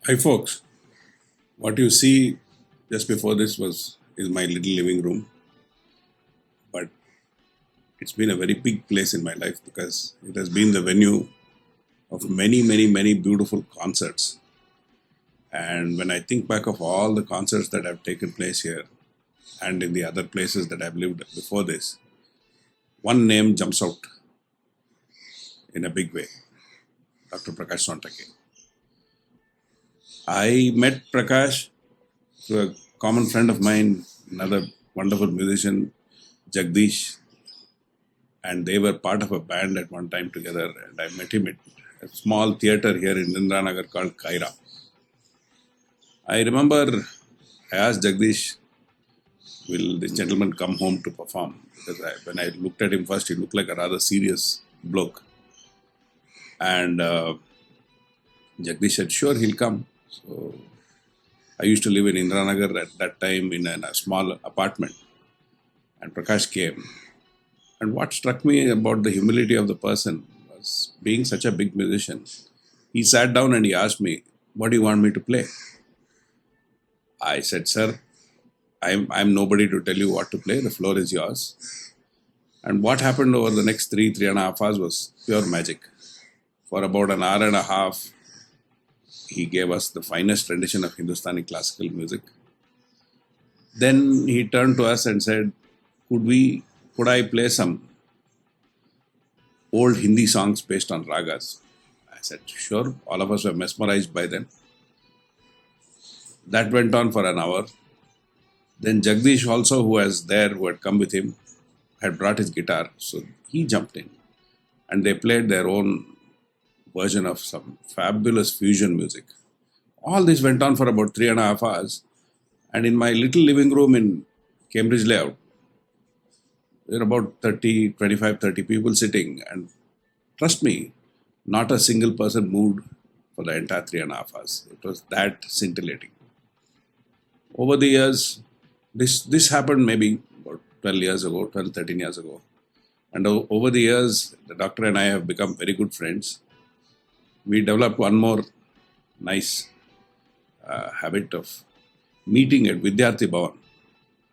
Hi folks, what you see just before this is my little living room, but it's been a very big place in my life because it has been the venue of many beautiful concerts. And when I think back of all the concerts that have taken place here and in the other places that I've lived before this, one name jumps out in a big way: Dr. Prakash Sontakke. I met Prakash through a common friend of mine, another wonderful musician, Jagdish, and they were part of a band at one time together. And I met him at a small theater here in Indranagar called Kaira. I remember I asked Jagdish, will this gentleman come home to perform? Because when I looked at him first, he looked like a rather serious bloke. And Jagdish said, sure, he'll come. So I used to live in Indranagar at that time in a small apartment. And Prakash came. And what struck me about the humility of the person was, being such a big musician, he sat down and he asked me, what do you want me to play? I said, sir, I'm nobody to tell you what to play. The floor is yours. And what happened over the next 3.5 hours was pure magic. For about an hour and a half, he gave us the finest rendition of Hindustani classical music. Then he turned to us and said, could I play some old Hindi songs based on ragas? I said, sure. All of us were mesmerized by them. That went on for an hour. Then Jagdish also, who had come with him, had brought his guitar. So he jumped in. And they played their own version of some fabulous fusion music. All this went on for about 3.5 hours. And in my little living room in Cambridge Layout, there were about 30 people sitting. And trust me, not a single person moved for the entire 3.5 hours. It was that scintillating. Over the years, this happened maybe about 13 years ago. And over the years, the doctor and I have become very good friends. We developed one more nice habit of meeting at Vidyarthi Bhavan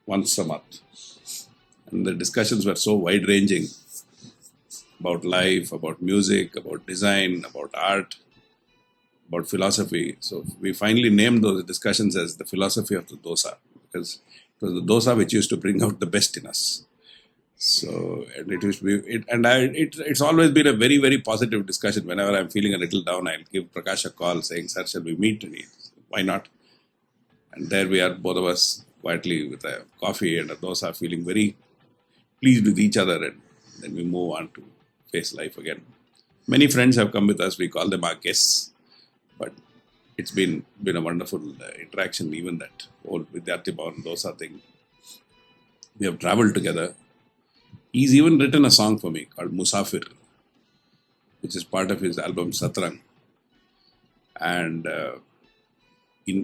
once a month. And the discussions were so wide-ranging about life, about music, about design, about art, about philosophy. So we finally named those discussions as the philosophy of the dosa, because it was the dosa which used to bring out the best in us. So, and it used to be, it's always been a very positive discussion. Whenever I'm feeling a little down, I'll give Prakash a call saying, sir, shall we meet? And why not? And there we are, both of us, quietly with a coffee and a dosa, feeling very pleased with each other. And then we move on to face life again. Many friends have come with us. We call them our guests. But it's been a wonderful interaction, even that whole Vidyarthi Bhavan dosa thing. We have traveled together. He's even written a song for me called Musafir, which is part of his album Satrang. And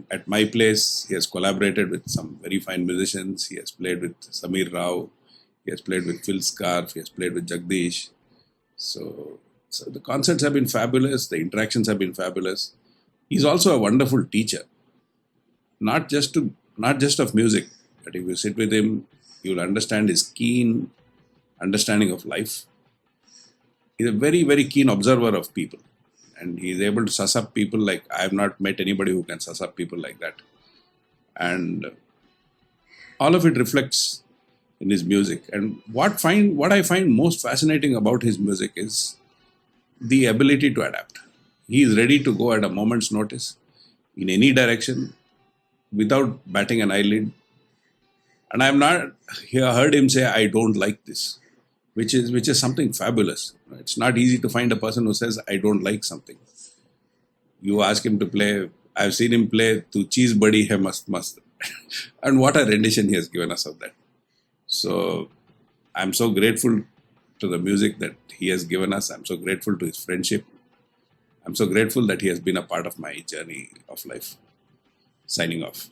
at my place, he has collaborated with some very fine musicians. He has played with Samir Rao. He has played with Phil Scarf. He has played with Jagdish. So the concerts have been fabulous. The interactions have been fabulous. He's also a wonderful teacher, not just of music, but if you sit with him, you'll understand his keen understanding of life. He's a very keen observer of people, and he's able to suss up people like I have not met anybody who can suss up people like that. And all of it reflects in his music. And what I find most fascinating about his music is the ability to adapt. He is ready to go at a moment's notice in any direction without batting an eyelid. And I have not heard him say, I don't like this, which is something fabulous. It's not easy to find a person who says, I don't like something. You ask him to play, I've seen him play Tu Cheez Badi Hai Mast Mast. And what a rendition he has given us of that. So I'm so grateful to the music that he has given us. I'm so grateful to his friendship. I'm so grateful that he has been a part of my journey of life. Signing off.